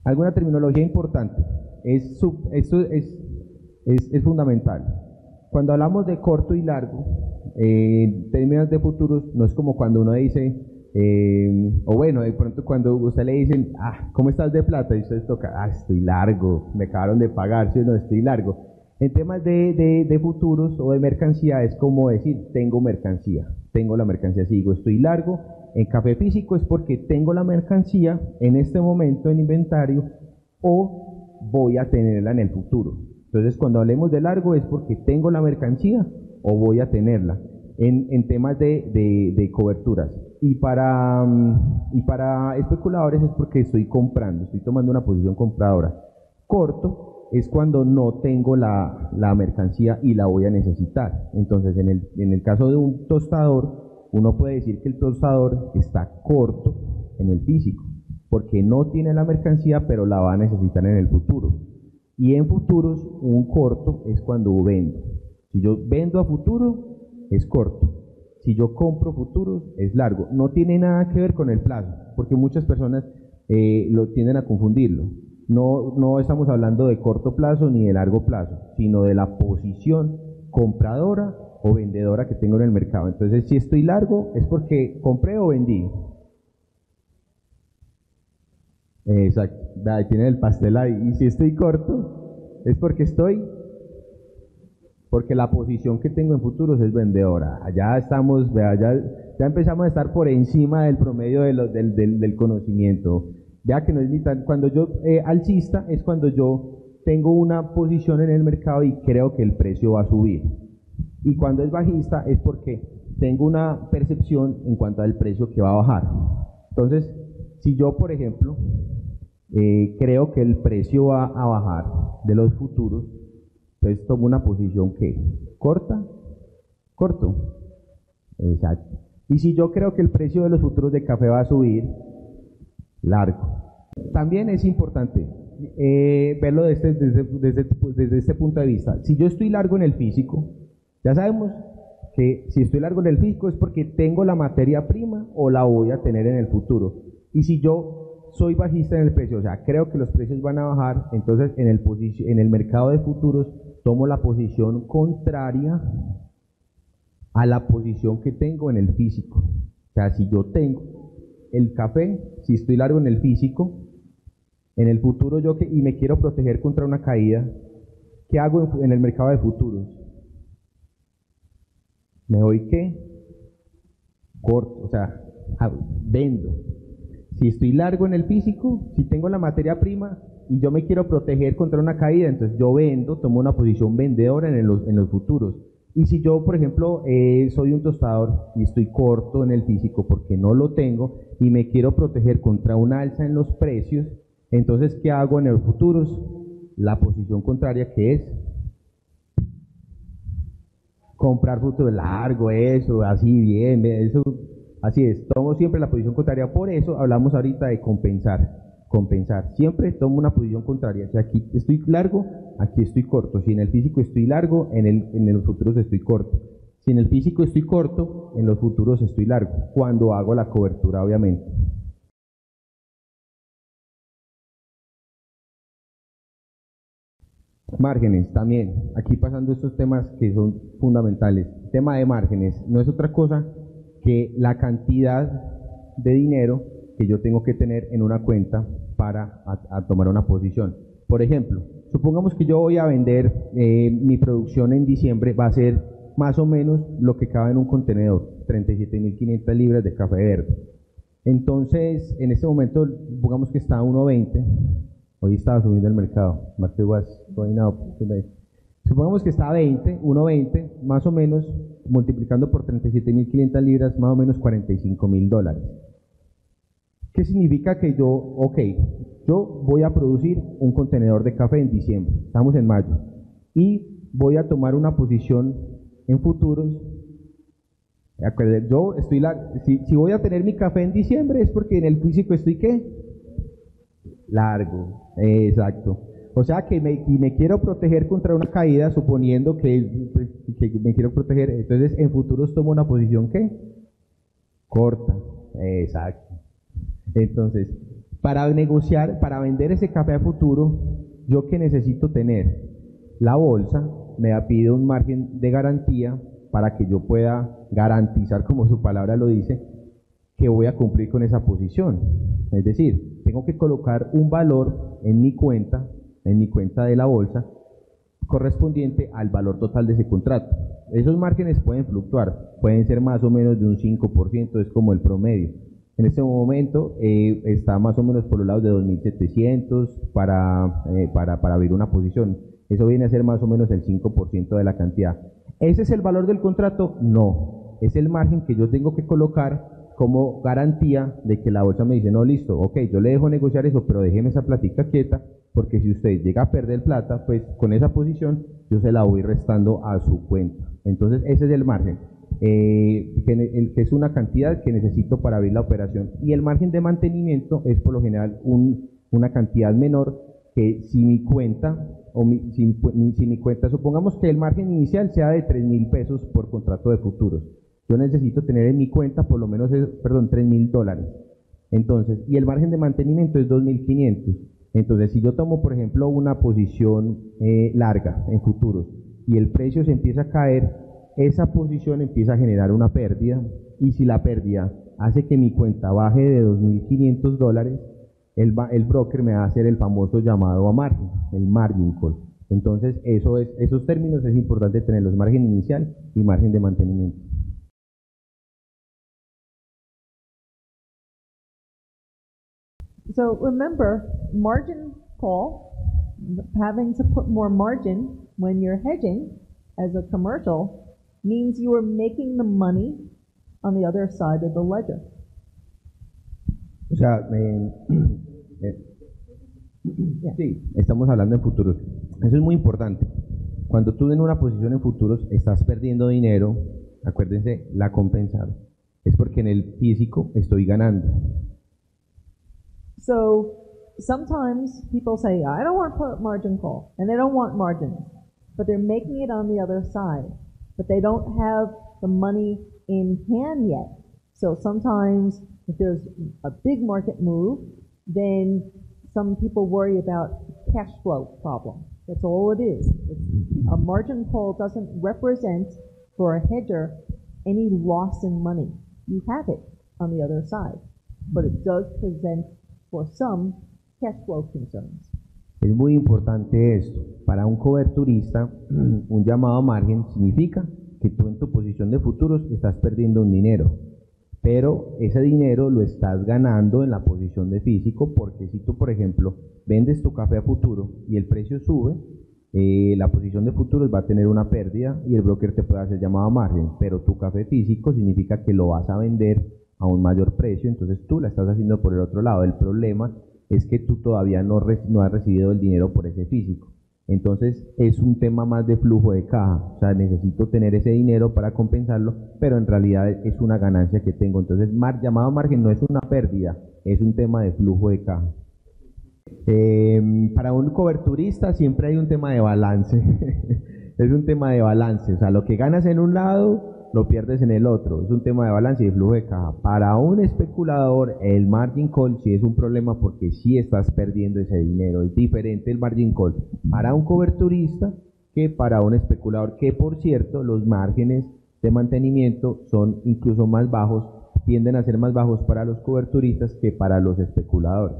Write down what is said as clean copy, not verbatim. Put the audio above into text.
Alguna terminología importante, esto es fundamental. Cuando hablamos de corto y largo, en términos de futuros, no es como cuando uno dice, o bueno, de pronto cuando usted le dicen, ¿cómo estás de plata? Y usted toca, estoy largo, me acabaron de pagar, ¿sí o no? Estoy largo. En temas de futuros o de mercancía es como decir, tengo mercancía, tengo la mercancía. Si digo estoy largo en café físico es porque tengo la mercancía en este momento en inventario o voy a tenerla en el futuro. Entonces cuando hablemos de largo es porque tengo la mercancía o voy a tenerla en temas de coberturas. Y para especuladores es porque estoy comprando, estoy tomando una posición compradora. Corto es cuando no tengo la mercancía y la voy a necesitar. Entonces, en el caso de un tostador, uno puede decir que el tostador está corto en el físico, porque no tiene la mercancía, pero la va a necesitar en el futuro. Y en futuros, un corto es cuando vendo. Si yo vendo a futuro, es corto. Si yo compro futuros, es largo. No tiene nada que ver con el plazo, porque muchas personas lo tienden a confundirlo. No estamos hablando de corto plazo ni de largo plazo, sino de la posición compradora o vendedora que tengo en el mercado. Entonces, si estoy largo, es porque compré o vendí. Exacto, ahí tiene el pastel ahí. Y si estoy corto, es porque la posición que tengo en futuros es vendedora. Allá estamos, ya empezamos a estar por encima del promedio del conocimiento. Vea que no es ni tan, cuando yo alcista es cuando yo tengo una posición en el mercado y creo que el precio va a subir. Y cuando es bajista es porque tengo una percepción en cuanto al precio que va a bajar. Entonces, si yo, por ejemplo, creo que el precio va a bajar de los futuros, entonces tomo una posición que corta, corto. Exacto. Y si yo creo que el precio de los futuros de café va a subir, largo. También es importante verlo desde este punto de vista. Si yo estoy largo en el físico, ya sabemos que si estoy largo en el físico es porque tengo la materia prima o la voy a tener en el futuro. Y si yo soy bajista en el precio, o sea, creo que los precios van a bajar, entonces en el mercado de futuros tomo la posición contraria a la posición que tengo en el físico. O sea, si yo tengo el café, si estoy largo en el físico, en el futuro y me quiero proteger contra una caída, ¿qué hago en el mercado de futuros? Me voy corto, o sea, vendo. Si estoy largo en el físico, si tengo la materia prima y yo me quiero proteger contra una caída, entonces yo vendo, tomo una posición vendedora en los futuros. Y si yo, por ejemplo, soy un tostador y estoy corto en el físico porque no lo tengo y me quiero proteger contra una alza en los precios, entonces, ¿qué hago en los futuros? La posición contraria, que es comprar futuro largo, eso, así bien, eso, así es, tomo siempre la posición contraria. Por eso hablamos ahorita de compensar. Siempre tomo una posición contraria. Si aquí estoy largo, aquí estoy corto. Si en el físico estoy largo, en los futuros estoy corto. Si en el físico estoy corto, en los futuros estoy largo. Cuando hago la cobertura, obviamente. Márgenes también. Aquí pasando estos temas que son fundamentales. El tema de márgenes no es otra cosa que la cantidad de dinero que yo tengo que tener en una cuenta para tomar una posición. Por ejemplo, supongamos que yo voy a vender mi producción en diciembre, va a ser más o menos lo que cabe en un contenedor, 37.500 libras de café verde. Entonces, en este momento, supongamos que está a 1.20, hoy estaba subiendo el mercado, market was going up today. Supongamos que está a 1.20, más o menos, multiplicando por 37.500 libras, más o menos $45.000. ¿Qué significa que yo voy a producir un contenedor de café en diciembre, estamos en mayo, y voy a tomar una posición en futuros? Yo estoy si voy a tener mi café en diciembre es porque en el físico estoy largo, exacto. O sea que me quiero proteger contra una caída, suponiendo que me quiero proteger, entonces en futuros tomo una posición corta, exacto. Entonces, Para negociar, para vender ese café a futuro, ¿yo qué necesito tener? La bolsa me pide un margen de garantía para que yo pueda garantizar, como su palabra lo dice, que voy a cumplir con esa posición. Es decir, tengo que colocar un valor en mi cuenta de la bolsa, correspondiente al valor total de ese contrato. Esos márgenes pueden fluctuar, pueden ser más o menos de un 5%, es como el promedio. En este momento está más o menos por los lados de 2.700 para abrir una posición. Eso viene a ser más o menos el 5% de la cantidad. ¿Ese es el valor del contrato? No. Es el margen que yo tengo que colocar como garantía de que la bolsa me dice, no, listo, ok, yo le dejo negociar eso, pero déjeme esa platica quieta, porque si usted llega a perder plata, pues con esa posición yo se la voy restando a su cuenta. Entonces ese es el margen, que es una cantidad que necesito para abrir la operación. Y el margen de mantenimiento es por lo general una cantidad menor que si mi cuenta, si mi cuenta, supongamos que el margen inicial sea de 3.000 pesos por contrato de futuros. Yo necesito tener en mi cuenta por lo menos, $3.000. Entonces, y el margen de mantenimiento es 2.500. Entonces, si yo tomo, por ejemplo, una posición larga en futuros y el precio se empieza a caer, esa posición empieza a generar una pérdida, y si la pérdida hace que mi cuenta baje de $2.500, el broker me va a hacer el famoso llamado a margen, el margin call. Entonces, esos términos es importante tenerlos, margen inicial y margen de mantenimiento. So remember, margin call, having to put more margin when you're hedging as a commercial, means you are making the money on the other side of the ledger. O sea, sí, estamos hablando en futuros. Eso es muy importante. Cuando tú en una posición en futuros estás perdiendo dinero, acuérdense, la compensar es porque en el físico estoy ganando. So sometimes people say, I don't want to put margin call, and they don't want margins, but they're making it on the other side, but they don't have the money in hand yet. So sometimes if there's a big market move, then some people worry about cash flow problem. That's all it is. A margin call doesn't represent for a hedger any loss in money. You have it on the other side, but it does present for some cash flow concerns. Es muy importante esto. Para un coberturista, un llamado a margen significa que tú en tu posición de futuros estás perdiendo un dinero, pero ese dinero lo estás ganando en la posición de físico, porque si tú, por ejemplo, vendes tu café a futuro y el precio sube, la posición de futuros va a tener una pérdida y el broker te puede hacer llamado a margen, pero tu café físico significa que lo vas a vender a un mayor precio, entonces tú la estás haciendo por el otro lado. El problema es que tú todavía no has recibido el dinero por ese físico. Entonces es un tema más de flujo de caja, o sea, necesito tener ese dinero para compensarlo, pero en realidad es una ganancia que tengo. Entonces llamado margen no es una pérdida, es un tema de flujo de caja. Para un coberturista siempre hay un tema de balance. Es un tema de balance, o sea, lo que ganas en un lado lo pierdes en el otro, es un tema de balance y de flujo de caja. Para un especulador el margin call sí es un problema, porque sí estás perdiendo ese dinero, es diferente el margin call para un coberturista que para un especulador, que por cierto los márgenes de mantenimiento son incluso más bajos, tienden a ser más bajos para los coberturistas que para los especuladores.